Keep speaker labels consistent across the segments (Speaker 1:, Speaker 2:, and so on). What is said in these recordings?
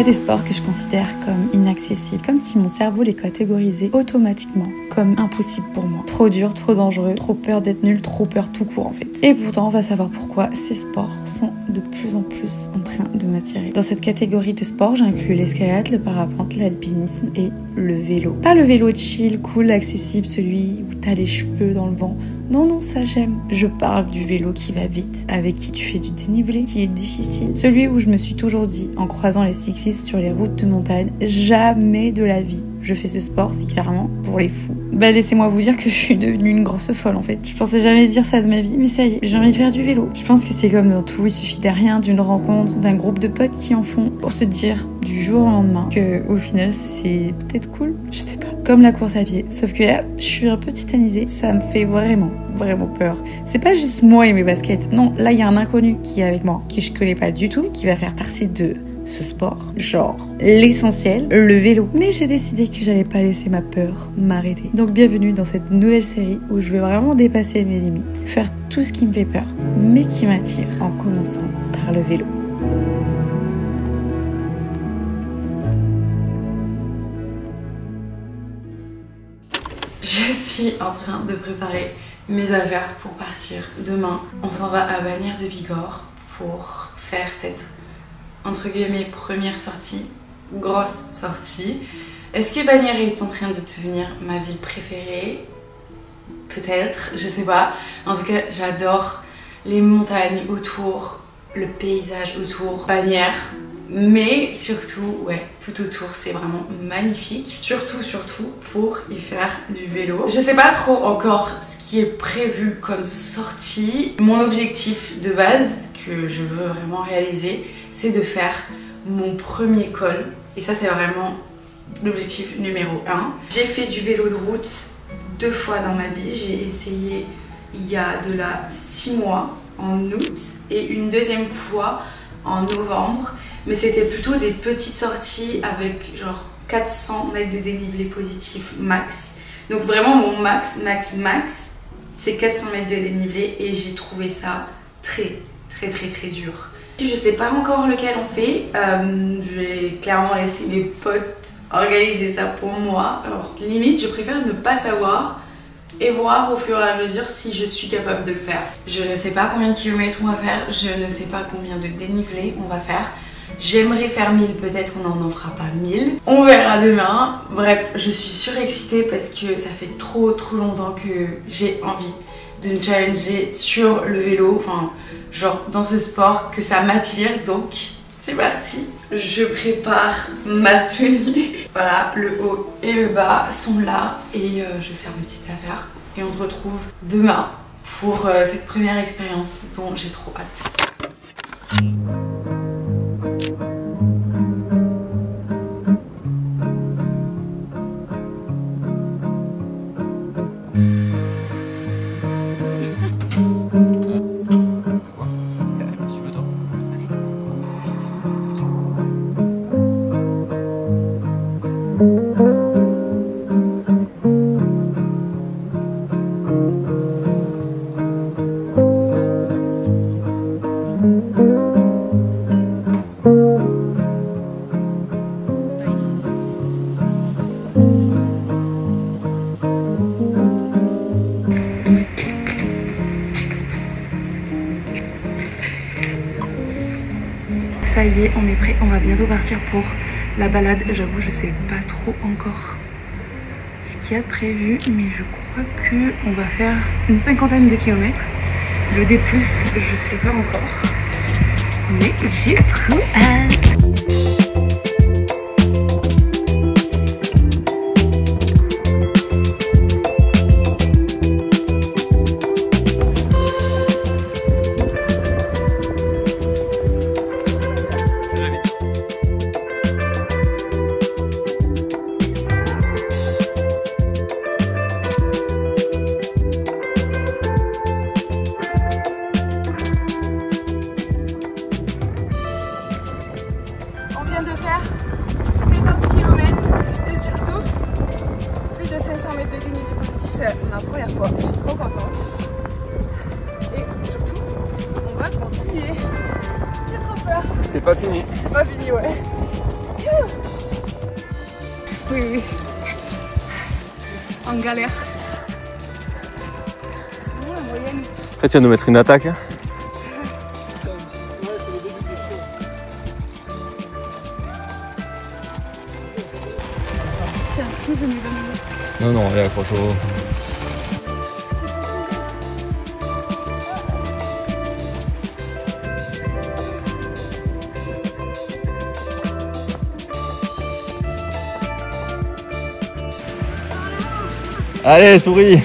Speaker 1: y a des sports que je considère comme inaccessibles, comme si mon cerveau les catégorisait automatiquement comme impossible pour moi. Trop dur, trop dangereux, trop peur d'être nul, trop peur tout court en fait. Et pourtant, on va savoir pourquoi ces sports sont de plus en plus en train de m'attirer. Dans cette catégorie de sport, j'inclus l'escalade, le parapente, l'alpinisme et le vélo. Pas le vélo chill, cool, accessible, celui où t'as les cheveux dans le vent. Non, non, ça j'aime. Je parle du vélo qui va vite, avec qui tu fais du dénivelé, qui est difficile. Celui où je me suis toujours dit, en croisant les cyclistes sur les routes de montagne, jamais de la vie je fais ce sport, c'est clairement pour les fous. Bah laissez-moi vous dire que je suis devenue une grosse folle en fait. Je pensais jamais dire ça de ma vie, mais ça y est, j'ai envie de faire du vélo. Je pense que c'est comme dans tout, il suffit de rien, d'une rencontre, d'un groupe de potes qui en font pour se dire du jour au lendemain que au final c'est peut-être cool, je sais pas. Comme la course à pied, sauf que là, je suis un peu titanisée, ça me fait vraiment peur. C'est pas juste moi et mes baskets, non, là il y a un inconnu qui est avec moi, qui je connais pas du tout, qui va faire partie de ce sport, genre l'essentiel, le vélo. Mais j'ai décidé que j'allais pas laisser ma peur m'arrêter. Donc bienvenue dans cette nouvelle série où je vais vraiment dépasser mes limites, faire tout ce qui me fait peur, mais qui m'attire, en commençant par le vélo. Je suis en train de préparer mes affaires pour partir demain. On s'en va à Bagnères de Bigorre pour faire cette entre guillemets première sortie, grosse sortie. Est-ce que Bagnères est en train de devenir ma ville préférée? Peut-être, je sais pas. En tout cas, j'adore les montagnes autour, le paysage autour, Bagnères. Mais surtout, ouais, tout autour, c'est vraiment magnifique. Surtout pour y faire du vélo. Je sais pas trop encore ce qui est prévu comme sortie. Mon objectif de base, que je veux vraiment réaliser, c'est de faire mon premier col. Et ça, c'est vraiment l'objectif numéro 1. J'ai fait du vélo de route 2 fois dans ma vie. J'ai essayé il y a de là 6 mois, en août, et une deuxième fois en novembre. Mais c'était plutôt des petites sorties avec genre 400 mètres de dénivelé positif max. Donc vraiment mon max, c'est 400 mètres de dénivelé et j'ai trouvé ça très dur. Je sais pas encore lequel on fait, je vais clairement laisser mes potes organiser ça pour moi. Alors limite je préfère ne pas savoir et voir au fur et à mesure si je suis capable de le faire. Je ne sais pas combien de kilomètres on va faire, je ne sais pas combien de dénivelé on va faire. J'aimerais faire 1000, peut-être qu'on n'en fera pas 1000. On verra demain. Bref, je suis surexcitée parce que ça fait trop longtemps que j'ai envie de me challenger sur le vélo. Enfin, genre dans ce sport, que ça m'attire. Donc, c'est parti. Je prépare ma tenue. Voilà, le haut et le bas sont là. Et je vais faire mes petites affaires. Et on se retrouve demain pour cette première expérience dont j'ai trop hâte. Ça y est, on est prêt, on va bientôt partir pour la balade. J'avoue, je sais pas trop encore ce qu'il y a de prévu, mais je crois que on va faire une 50aine de kilomètres. Le D+, je sais pas encore, mais j'ai trop hâte. De faire 14 km et surtout plus de 500 mètres de dénivelé positif, c'est ma première fois, je suis trop contente et surtout on va continuer, j'ai trop peur.
Speaker 2: C'est pas fini.
Speaker 1: C'est pas fini, ouais. Oui, oui. En galère. C'est la moyenne.
Speaker 2: Après tu vas nous mettre une attaque. Non, non, allez, accroche au... Allez, souris.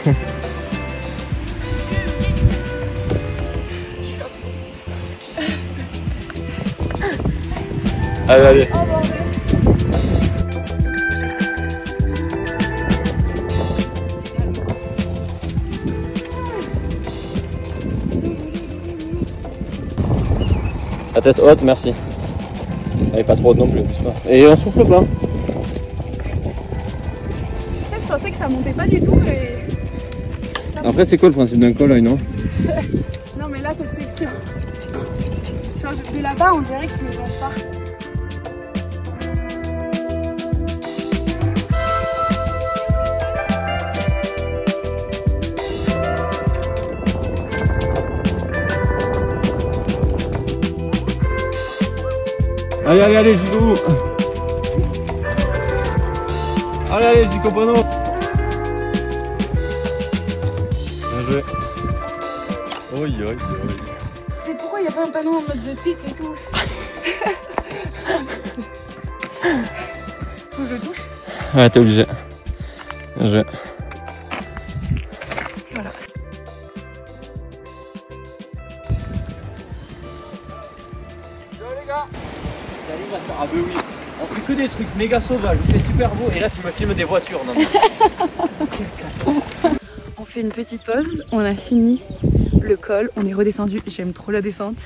Speaker 2: Allez, allez. La tête haute, merci. Elle est pas trop haute non plus. Et on souffle pas.
Speaker 1: Je pensais que ça montait pas du tout et...
Speaker 2: Après c'est quoi le principe d'un col, non?
Speaker 1: Non mais là cette section, genre, de là-bas on dirait qu'il ne monte pas.
Speaker 2: Allez, allez, allez, Gilou. Allez, allez, Gilles Compano. Bien joué. Oui, oui, oui.
Speaker 1: C'est pourquoi il n'y a pas un panneau en mode de pique et tout. Faut que je touche.
Speaker 2: Ouais, t'es obligé. Bien joué.
Speaker 1: Voilà.
Speaker 3: Les gars, ah bah oui, on fait que des trucs méga sauvages, c'est super beau et là tu me filmes des voitures. Non,
Speaker 1: On fait une petite pause, on a fini le col, on est redescendu, j'aime trop la descente.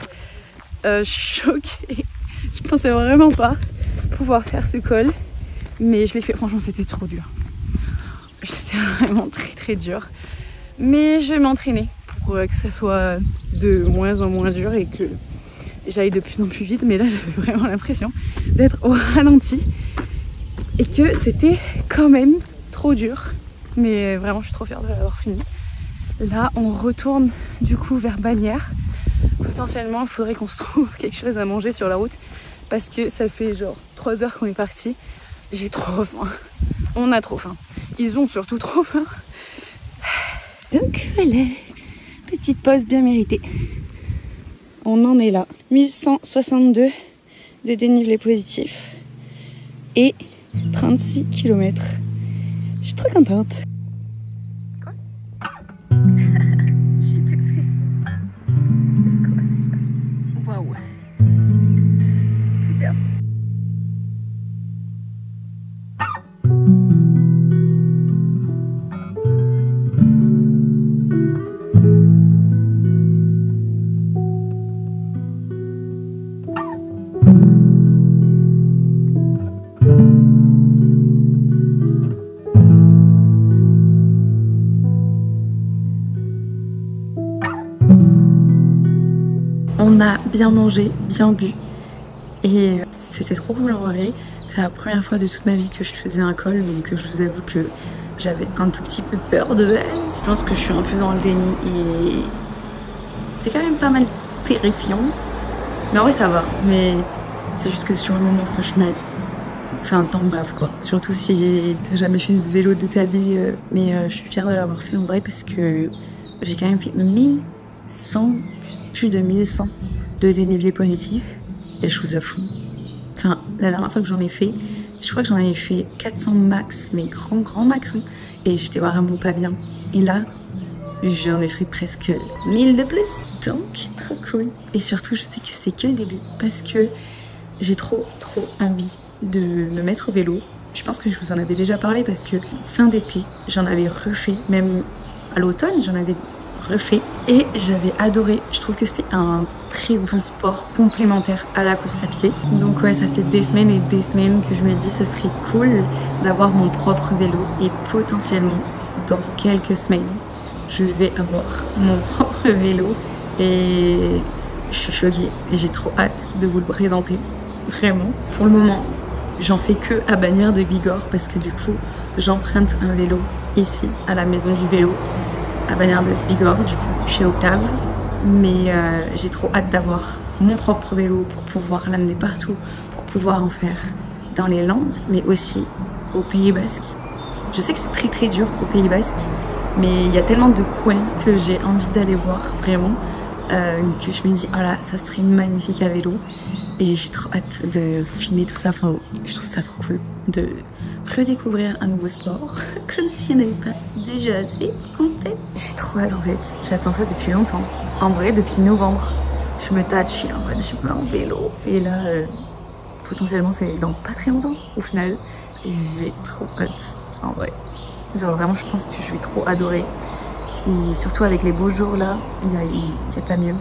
Speaker 1: Je suis choquée, je pensais vraiment pas pouvoir faire ce col, mais je l'ai fait, franchement c'était trop dur. C'était vraiment très très dur, mais je vais m'entraîner pour que ça soit de moins en moins dur et que j'aille de plus en plus vite, mais là j'avais vraiment l'impression d'être au ralenti et que c'était quand même trop dur, mais vraiment je suis trop fière de l'avoir fini. Là on retourne du coup vers Bagnères. Potentiellement il faudrait qu'on se trouve quelque chose à manger sur la route parce que ça fait genre 3 heures qu'on est parti. J'ai trop faim, on a trop faim, ils ont surtout trop faim. Donc voilà, petite pause bien méritée. On en est là, 1162 de dénivelé positif et 36 km. Je suis très contente. Quoi? J'ai pépé. C'est quoi ça? Waouh. Super. On a bien mangé, bien bu et c'était trop cool en vrai. C'est la première fois de toute ma vie que je faisais un col, donc je vous avoue que j'avais un tout petit peu peur de base. Je pense que je suis un peu dans le déni et c'était quand même pas mal terrifiant. Mais en vrai ça va, mais c'est juste que sur le moment franchement c'est un temps bref quoi. Surtout si t'as jamais fait de vélo de ta vie. Mais je suis fière de l'avoir fait en vrai parce que j'ai quand même fait 1100, plus de 1100 de dénivelé positif et je trouve ça fou. Enfin, la dernière fois que j'en ai fait, je crois que j'en avais fait 400 max, mais grand max, hein, et j'étais vraiment pas bien. Et là, j'en ai fait presque 1000 de plus, donc trop cool. Et surtout, je sais que c'est que le début parce que j'ai trop envie de me mettre au vélo. Je pense que je vous en avais déjà parlé parce que fin d'été, j'en avais refait, même à l'automne, j'en avais refait et j'avais adoré. Je trouve que c'était un très bon sport complémentaire à la course à pied. Donc ouais, ça fait des semaines et des semaines que je me dis ce serait cool d'avoir mon propre vélo et potentiellement dans quelques semaines je vais avoir mon propre vélo et je suis choquée et j'ai trop hâte de vous le présenter. Vraiment, pour le moment j'en fais que à Bagnères de Bigorre parce que du coup j'emprunte un vélo ici à la maison du vélo à Bagnères de Bigorre, du coup chez Octave. Mais j'ai trop hâte d'avoir mon propre vélo pour pouvoir l'amener partout, pour pouvoir en faire dans les Landes, mais aussi au Pays Basque. Je sais que c'est très dur au Pays Basque, mais il y a tellement de coins que j'ai envie d'aller voir vraiment, que je me dis, oh là, ça serait magnifique à vélo. Et j'ai trop hâte de filmer tout ça, enfin, je trouve ça trop cool de redécouvrir un nouveau sport, comme si je n'avais pas déjà assez en fait. J'ai trop hâte en fait, j'attends ça depuis longtemps. En vrai, depuis novembre, je me tâte, je suis en mode, je me mets en vélo. Et là, potentiellement, c'est dans pas très longtemps au final. Et j'ai trop hâte, en vrai. Genre vraiment, je pense que je vais trop adorer. Et surtout avec les beaux jours là, il y a pas mieux.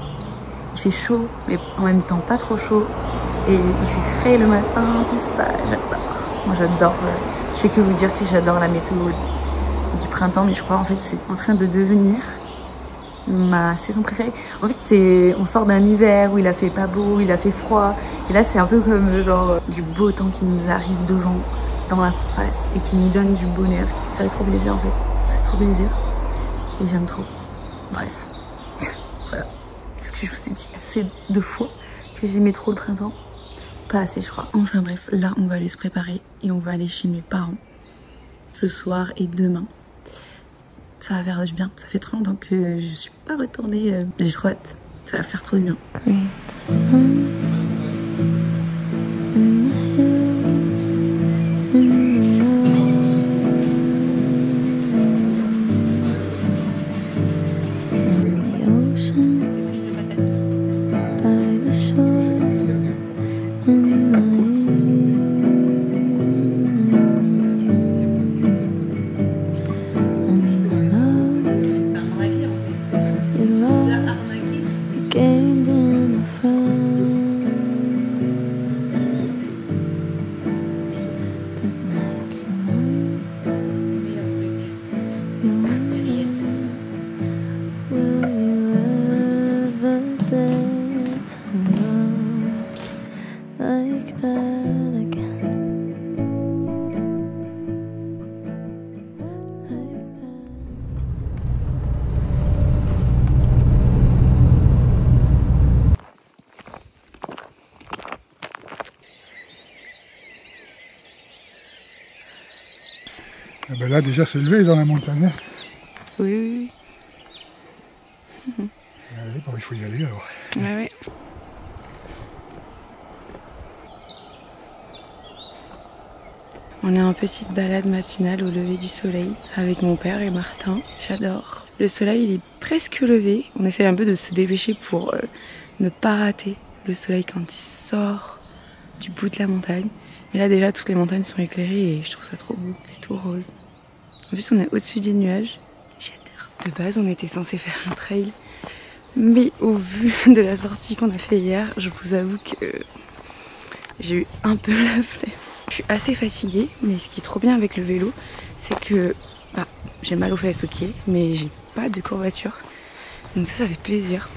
Speaker 1: Il fait chaud, mais en même temps pas trop chaud. Et il fait frais le matin, tout ça, j'adore. Moi j'adore, je fais que vous dire que j'adore la météo du printemps, mais je crois en fait c'est en train de devenir ma saison préférée. En fait on sort d'un hiver où il a fait pas beau, il a fait froid. Et là c'est un peu comme genre du beau temps qui nous arrive devant, dans la face et qui nous donne du bonheur. Ça fait trop plaisir en fait, ça fait trop plaisir. Et j'aime trop. Bref, voilà. Est-ce que je vous ai dit assez de fois que j'aimais trop le printemps? Pas assez je crois. Enfin bref, là on va aller se préparer et on va aller chez mes parents ce soir et demain. Ça va faire du bien. Ça fait trop longtemps que je suis pas retournée. J'ai trop hâte. Ça va faire trop du bien.
Speaker 4: Ah ben là déjà c'est levé dans la montagne.
Speaker 1: Oui.
Speaker 4: Allez, bon, il faut y aller alors.
Speaker 1: Ouais. On est en petite balade matinale au lever du soleil avec mon père et Martin. J'adore. Le soleil il est presque levé. On essaie un peu de se dépêcher pour ne pas rater le soleil quand il sort du bout de la montagne. Mais là déjà toutes les montagnes sont éclairées et je trouve ça trop beau. C'est tout rose. En plus on est au-dessus des nuages. J'adore. De base on était censé faire un trail. Mais au vu de la sortie qu'on a fait hier, je vous avoue que j'ai eu un peu la flemme. Je suis assez fatiguée, mais ce qui est trop bien avec le vélo, c'est que j'ai mal aux fesses, ok, mais j'ai pas de courbature. Donc ça fait plaisir.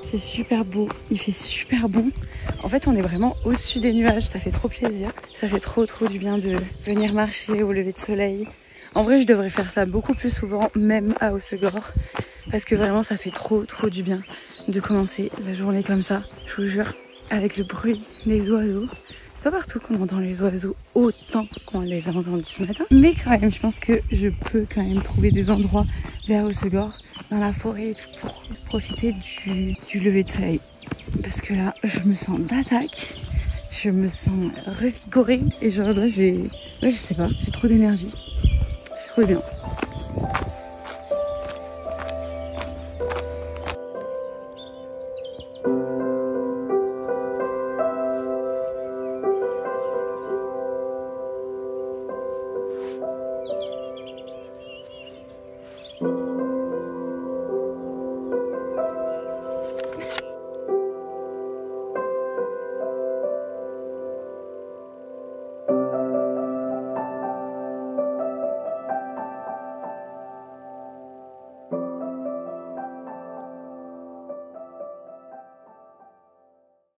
Speaker 1: C'est super beau, il fait super bon. En fait on est vraiment au-dessus des nuages, ça fait trop plaisir. Ça fait trop du bien de venir marcher au lever de soleil. En vrai je devrais faire ça beaucoup plus souvent, même à Hossegor. Parce que vraiment ça fait trop du bien de commencer la journée comme ça. Je vous jure, avec le bruit des oiseaux. C'est pas partout qu'on entend les oiseaux autant qu'on les a entendus ce matin. Mais quand même je pense que je peux quand même trouver des endroits vers Hossegor, dans la forêt et tout, pour profiter du lever de soleil. Parce que là, je me sens d'attaque, je me sens revigorée et genre là, je sais pas, j'ai trop d'énergie. C'est trop bien.